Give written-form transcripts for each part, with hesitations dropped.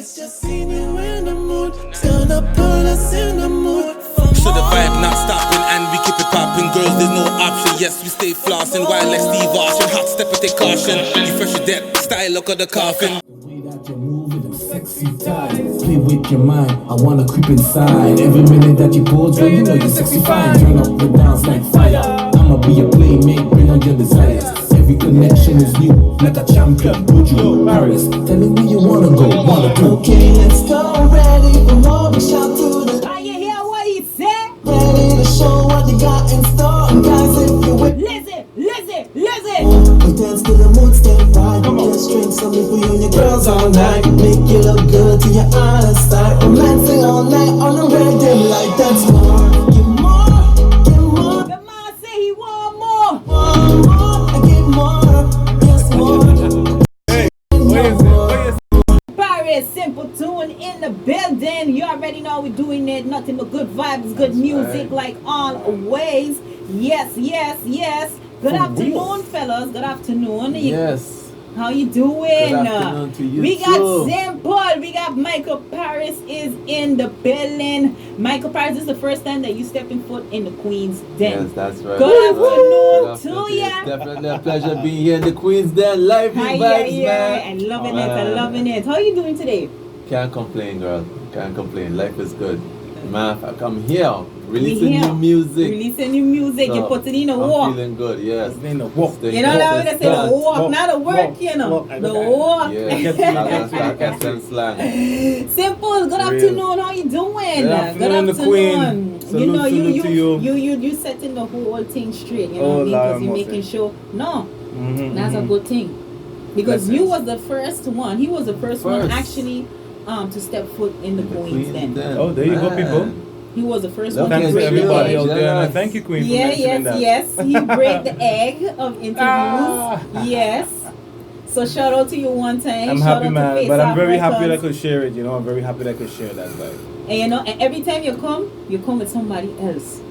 It's just seeing you in the mood. Stand up, put us in the mood. So the vibe not stopping and we keep it popping. Girls, there's no option. Yes, we stay flossing. Wild like Steve Austin. Hot step and take caution. You fresh your death. Style look of the coffin. The way that you move with them sexy thighs. Play with your mind, I wanna creep inside. Every minute that you pose, girl, you know you're sexy fine. Turn up the dance like fire. I'ma be a playmate, bring on your desires. Every connection is new, like a champion. Would you Paris? Tell me where you wanna go, wanna do. Okay, let's go. Ready for more. We shout to the. Are you hear what he said? Ready to show what they got in store. Guys, if you with. Listen. We dance to the mood, step right. Just drink something for you and your girls all night. Make you look good to your eyesight. Romancing all night on the red dim light. That's more. Give more, give more. The man say he want more. Give more, yes more. Hey, what is it? Parris, Simpletune in the building. You already know we're doing it. Nothing but good vibes, good music, like always. Yes. Good afternoon, fellas. Good afternoon. Yes. How you doing? Good afternoon to you We got too. Simple. We got Michael Parris is in the building. Michael Parris, this is the first time that you stepping foot in the Queen's Den. Yes, that's right. Good Good afternoon to ya. It's definitely a pleasure being here in the Queen's Den. Live Hi, vibes, man. I'm loving it. How are you doing today? Can't complain, girl. Can't complain. Life is good. Man, I come here, We releasing here. new music. Releasing new music. You So, put it in a I'm walk. feeling good, yes. In the walk. You know that way they say the walk, not the work, you know. walk. The walk. Yeah, I can send slang. Simple. Good afternoon. How you doing? Good afternoon, the Queen. You know, Salute to you. you setting the whole thing straight. You know Oh, what I mean? Because Lord, you're most making sure. No, Mm-hmm, that's a good thing. Because Blessings. you was the first one. He was the first one First. actually to step foot in the Queen's Den. Oh, there you go, people. He was the first Look one to Thanks to break the everybody egg. out there. And Yes. thank you, Queen, for Yeah, mentioning that. yes. He break the egg of interviews. Ah. Yes. So shout out to you one time. I'm Shout happy, out to man. But I'm FaceOff very happy that I Records. could share it. You know, I'm very happy that I could share that vibe. And you know, and every time you come with somebody else.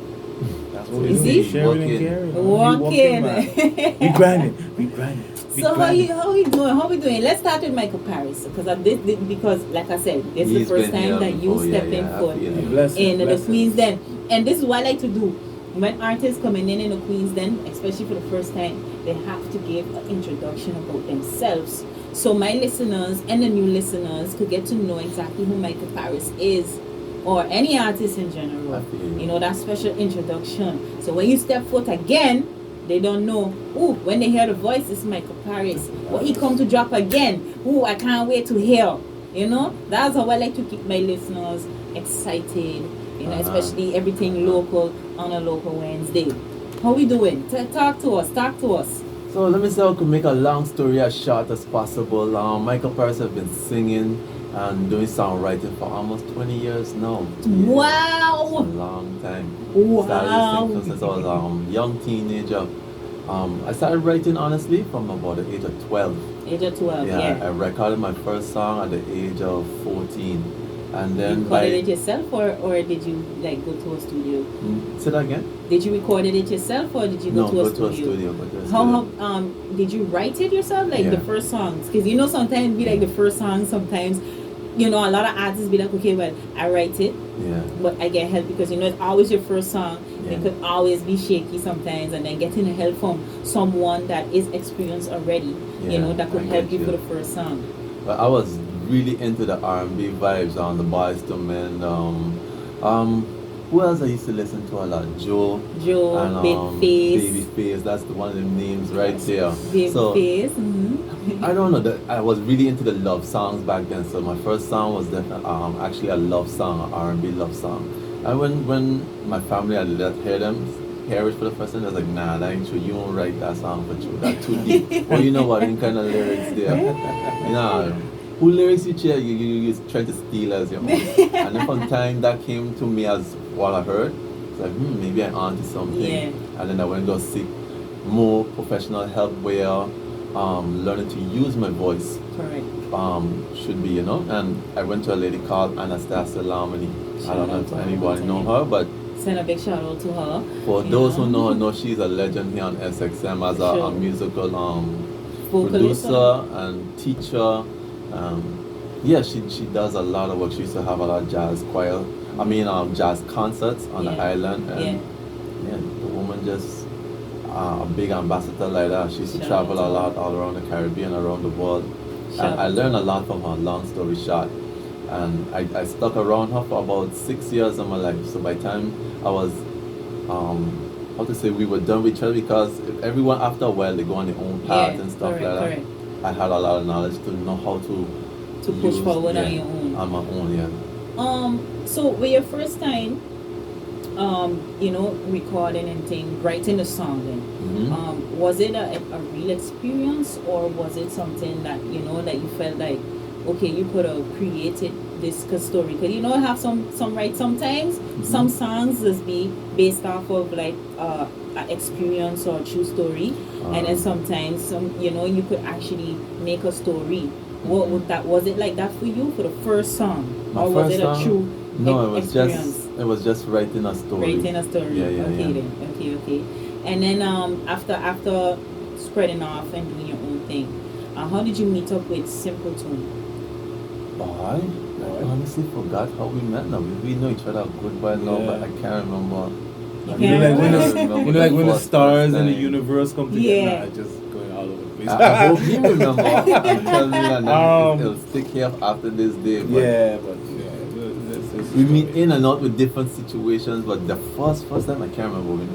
That's what You we see? do. Sharing and Walking. caring. Walking. Man. We grinding. So how you doing? How we doing? Let's start with Michael Parris because like I said, this is He's the first been time here that you before, stepping I foot feel it. in the Blessings. Queen's Den. And this is what I like to do. When artists coming in the Queen's Den, especially for the first time, they have to give an introduction about themselves. So my listeners and the new listeners could get to know exactly who Michael Parris is, or any artist in general. I feel You know, that special introduction. So when you step foot again, they don't know. Ooh, when they hear the voice, it's Michael Parris. What he come to drop again. Ooh, I can't wait to hear. You know, that's how I like to keep my listeners excited. You know, especially everything local on a local Wednesday. How we doing? Talk to us. So let me say I could make a long story as short as possible. Michael Parris has been singing and doing songwriting for almost 20 years now. Wow. A long time. Wow. Started singing since I was a young teenager. I started writing honestly from about the age of 12. Age of 12, I yeah. recorded my first song at the age of 14. And You then recorded it yourself or did you like go to a studio? Say that again? Did you record it yourself or did you go No, to a go studio? to a studio. Go to a How studio. did you write it yourself, like the Yeah. first songs? Because you know sometimes be like the first song. Sometimes, you know, a lot of artists be like, okay, well, I write it, Yeah. but I get help because you know it's always your first song. Yeah. It could always be shaky sometimes, and then getting help from someone that is experienced already, you Yeah, know, that could I help get you you. for the first song. But I was really into the R&B vibes on the Boys to Men. Who else I used to listen to a lot? Joe, and Babyface. That's the one of the names right there. So Babyface. Mm-hmm. I don't know that I was really into the love songs back then. So my first song was definitely actually a love song, an R&B love song. And when my family had hear it for the first time, I was like, nah, that ain't true. You won't write that song for true. That's too deep. Well, you know what? Any kind of lyrics there. Nah. Who lyrics you share, you try to steal as your own. And then from time that came to me as what I heard, it's like, maybe I'm onto something. Yeah. And then I went to go seek more professional help where learning to use my voice Correct. should be, you know. And I went to a lady called Anastasia Lamani. I don't know if anybody know her, but Send a big shout out to her. for those who know her, know she's a legend here on SXM as a musical Vocalist, producer and teacher. Yeah, she does a lot of work. She used to have a lot of jazz choir. I mean, jazz concerts on the Yeah. island, and yeah, the woman just a big ambassador like that. She used to Shout travel out a to lot all around the Caribbean, around the world, Shout and I out to learned a lot from her. Long story short, and I stuck around her for about 6 years of my life. So by the time I was how to say, we were done with each other, because if everyone after a while they go on their own path and stuff correct, like that. correct. I had a lot of knowledge to know how to Push use, forward yeah, on your own. on my own, yeah. So with your first time, recording and thing, writing a song then, was it a real experience, or was it something that, that you felt like, okay, you could have created this story? Because, have some right sometimes, some songs just be based off of like, an experience or a true story, and then sometimes you could actually make a story. What would that, was it like that for you for the first song, My or was first it a song? true No, it was experience? it was just writing a story. Writing a story. Yeah, Okay then. Okay. And then after spreading off and doing your own thing, how did you meet up with Simpletune? I honestly forgot how we met now. We know each other a good while now, but I can't remember. You You know, like when can't the, remember you know, like when the first stars and the time. universe come together. Yeah. Nah, just going all over the place. I hope you remember. I'm telling you, and then it'll stick here after this day. But Yeah, but that's we meet in and out with different situations, but the first time I can't remember when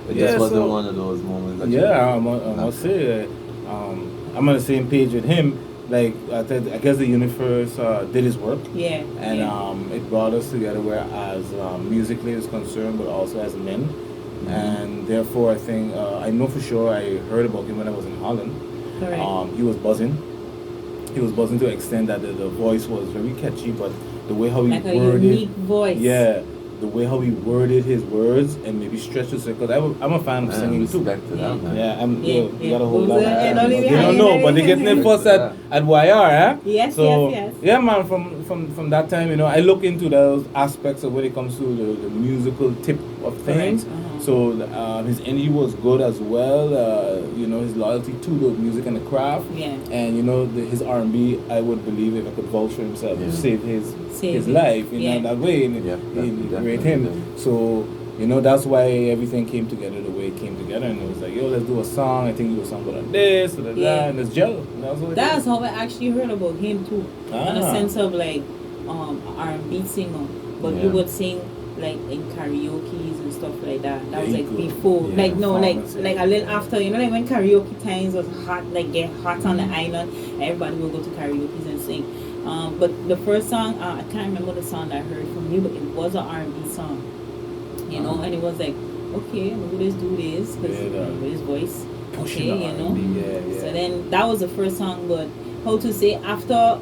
it Yeah, just wasn't so- one of those moments. That Yeah, I must say, I'm on the same page with him. Like I guess the universe did his work, Yeah. and yeah. it brought us together. Whereas musically is concerned, but also as men, and therefore I think I know for sure I heard about him when I was in Holland. Correct. He was buzzing. He was buzzing to the extent that the voice was very catchy, but the way how he Like a worded, unique voice. yeah, the way how he worded his words and maybe stretched it, because I'm a fan of Man, singing too. respect to that, man. Yeah, Yeah, you gotta hold Who's on. it? And only They behind don't know, it. but they getting their fuss at YR, eh? Yes, So, yes. yeah, man, from that time, I look into those aspects of when it comes to the musical tip of things. Correct, uh-huh. So his energy was good as well. His loyalty to the music and the craft. Yeah. And his R&B, I would believe, if I could vouch for himself, Yeah. save his Save life, yeah. that way, and Yeah, it rate definitely. him. So, that's why everything came together the way it came together, and it was like, yo, let's do a song. I think you do a song about this, or that, Yeah. and it's gel. That's what it That's is. how I actually heard about him too, in a Ah. sense of like R&B singer, but you Yeah. would sing like in karaoke's and stuff like that. That was Yeah, like you could. before, Yeah, like no, like performance, a little after. Like when karaoke times was hot, like get hot on the island, everybody would go to karaoke's and sing. But the first song, I can't remember the song that I heard from you, but it was an R&B song, and it was like, okay, do this, because Yeah, with his voice, Pushing okay, the R&B, yeah. So then that was the first song, but how to say, after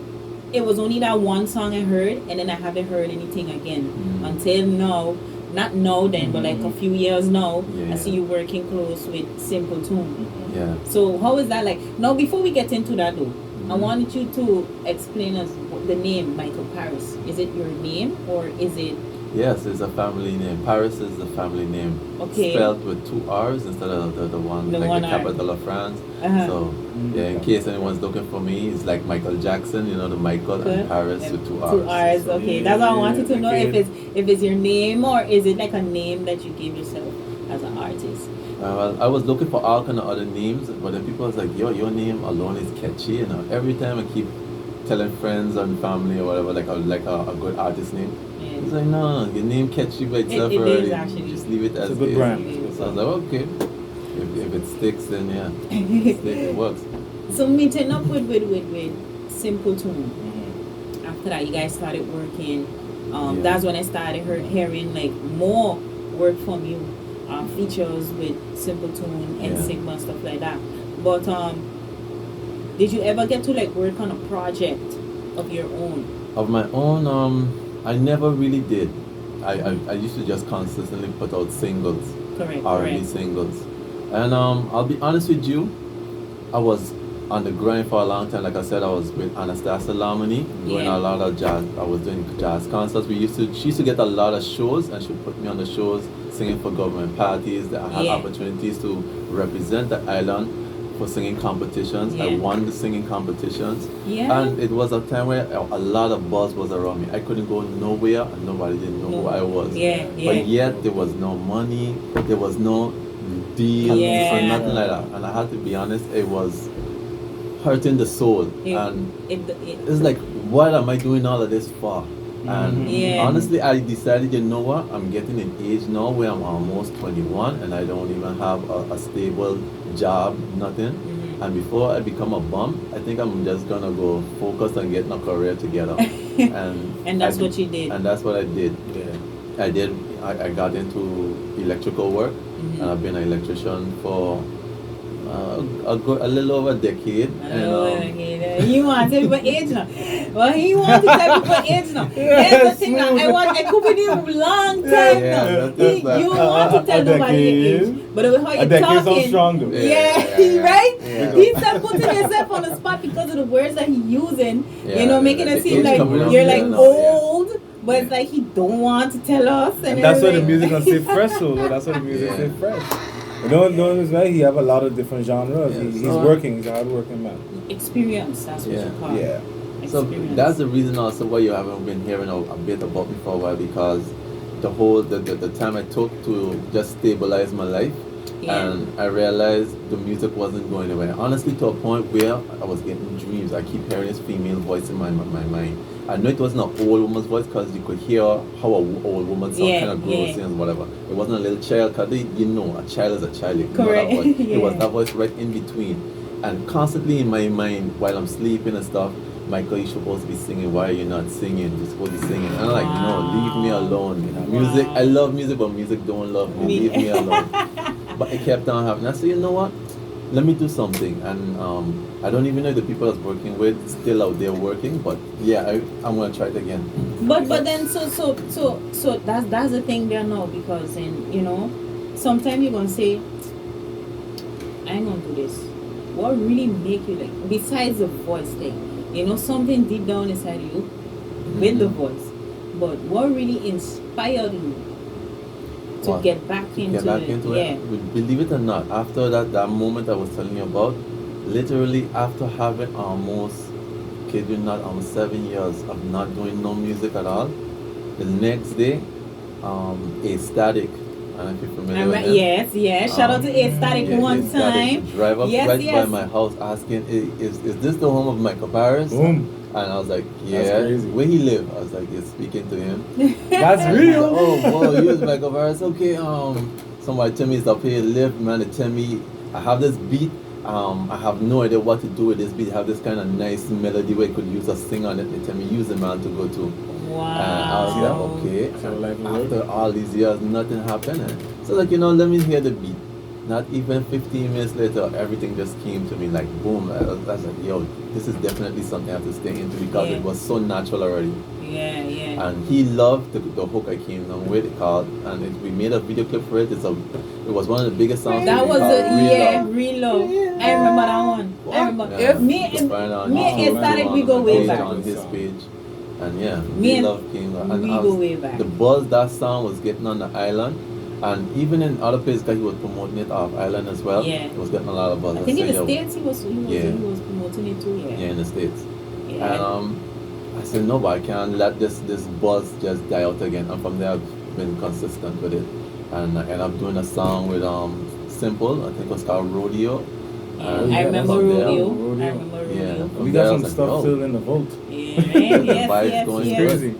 it was only that one song I heard, and then I haven't heard anything again until now. Not now then, but like a few years now, Yeah, I see yeah. you working close with Simpletune. Yeah. So how is that like? Now before we get into that though, I wanted you to explain us the name Michael Parris. Is it your name or is it? Yes, it's a family name. Paris is the family name. Okay. Spelled with 2 R's instead of the one, The like one the R. capital of France. Uh-huh. So, yeah, in case anyone's looking for me, it's like Michael Jackson, the Michael Good. and Paris with 2 R's. 2 R's, okay. That's what I wanted to know, okay. if it's your name or is it like a name that you give yourself as an artist. Well, I was looking for all kind of other names, but then people was like, yo, your name alone is catchy. Every time I keep telling friends and family or whatever, like a good artist name. Yeah. It's like, no, your name catchy by itself it is already. actually. Just leave it as It's a good is. brand. So I was like, okay. If it sticks, then yeah. It sticks, it works. So meeting up with Simpletune. Mhm. After that, you guys started working. Yeah. That's when I started hearing like more work from you, features with Simpletune and Yeah. Sigma and stuff like that. But did you ever get to like work on a project of your own? Of my own, I never really did. I used to just consistently put out singles, Correct. R&B correct. singles. And I'll be honest with you, I was on the grind for a long time. Like I said, I was with Anastasia Lamani, doing Yeah. a lot of jazz. I was doing jazz concerts. She used to get a lot of shows, and she would put me on the shows, singing for government parties. That I had Yeah. opportunities to represent the island. for singing competitions. I Yeah. won the singing competitions. Yeah. And it was a time where a lot of buzz was around me. I couldn't go nowhere and nobody didn't know who I was. Yeah, yeah. But yet there was no money, there was no deal Yeah. or nothing like that. And I had to be honest, it was hurting the soul. And it's like, what am I doing all of this for? And Yeah. honestly, I decided, you know what, I'm getting an age now where I'm almost 21 and I don't even have a stable job, nothing. And before I become a bum, I think I'm just gonna go focus on getting a career together. And that's what you did. And that's what I did. Yeah. I got into electrical work, and I've been an electrician for a little over a decade. You want to tell people age now? Well, he wants to tell people age now. That's the thing now. I could be there a long time now. You want to tell nobody your age, but how you talking? Stronger. Yeah, right? He said putting yourself on the spot because of the words that he's using. You know, making it seem like you're like old. But it's like he don't want to tell us, and that's why the music gonna stay fresh. So that's why the music stay fresh. Don't is right. He have a lot of different genres. He's working. He's a hard working man. Experience. That's what you call it. Yeah. So that's the reason also why you haven't been hearing a bit about me for a while, because the time I took to just stabilize my life, and I realized the music wasn't going anywhere. Honestly, to a point where I was getting dreams. I keep hearing this female voice in my mind. I know it wasn't an old woman's voice because you could hear how an old woman sounds, kind of gross and whatever. It wasn't a little child, because you know, a child is a child. You know that voice. It was that voice right in between. And constantly in my mind, while I'm sleeping and stuff, Michael, you're supposed to be singing. Why are you not singing? You're supposed to be singing. And I'm like, no, leave me alone. Music, I love music, but music don't love me. Leave me alone. But it kept on happening. I said, you know what? Let me do something. And I don't even know if the people I was working with still out there working, but yeah, I'm gonna try it again. But then so that's the thing there now, because you know, sometimes you're gonna say, I ain't gonna do this. What really make you like, besides the voice thing? You know, something deep down inside you with the voice. But what really inspired you to get back into it? Believe it or not, after that moment I was telling you about, literally after having almost 7 years of not doing no music at all, the next day, A-Static, I don't know if you're familiar with him. Yes. Shout out to A-Static one time. Drive up by my house asking, is this the home of Michael Parris? Boom. And I was like, yeah. Where he live? I was like, you're speaking to him. That's real. Oh, boy, he was Michael Parris. Okay, somebody tell me it's up here, live, man. They tell me I have this beat. I have no idea what to do with this beat. I have this kind of nice melody where I could use a sing on it. They tell me use the man to go to. Wow. I was like, okay. After all these years, nothing happened. So like, let me hear the beat. Not even 15 minutes later, everything just came to me like boom. I was like, yo, this is definitely something I have to stay into, because it was so natural already. Yeah. And he loved the hook I came down with, it called, and we made a video clip for it. It was one of the biggest songs. That was Real Love. I remember that one. I remember. Yeah. Me and A-Static, we go way back. On his page. And Real Love came down. We go way back. The buzz that song was getting on the island. And even in other places, because he was promoting it off island as well, it was getting a lot of buzz. I think in the States he was promoting it too, Yeah, in the States. Yeah. And I said, no, but I can't let this buzz just die out again. And from there, I've been consistent with it. And I ended up doing a song with Simple, I think it was called Rodeo. I remember Rodeo. Yeah, we got some stuff still in the vote. Yes. Crazy.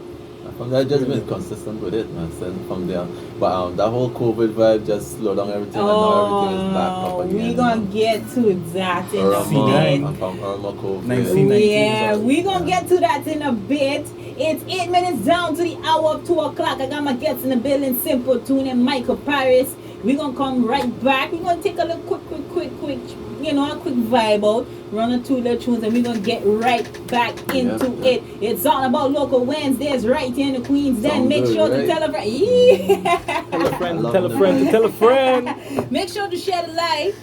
From there, I've just been consistent with it, man. So from there, but that whole COVID vibe just slowed down everything, and now everything is back up again. We're gonna get to that in a bit. I'm from Irma COVID. Yeah, we're gonna get to that in a bit. It's 8 minutes down to the hour of 2 o'clock. I got my guests in the building, Simpletune and Michael Parris. We're gonna come right back. We're gonna take a little quick, a quick vibe out, run a 2 little tunes, and we're gonna get right back into it. It's all about Local Wednesdays right here in the Queens. Then make sure to tell a friend. Tell a friend to tell a friend. Make sure to share the live.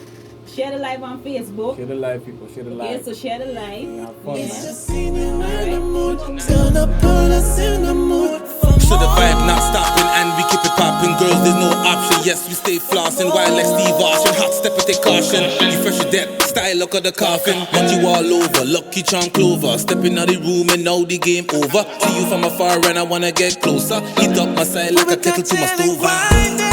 Share the live on Facebook. Share the live, people. Share the live. Okay, so share the live. Have fun, man. Just seen you in the mood, gonna put us in the mood. So the vibe not stopping and we keep it popping. Girls, there's no option. Yes, we stay flossing. Wild like Steve Austin. Hot step and take caution. You fresh as death. Style look of the coffin. Want you all over. Lucky charm clover. Stepping out the room and now the game over. See you from afar and I wanna get closer. Heat up my side like a kettle to my stove.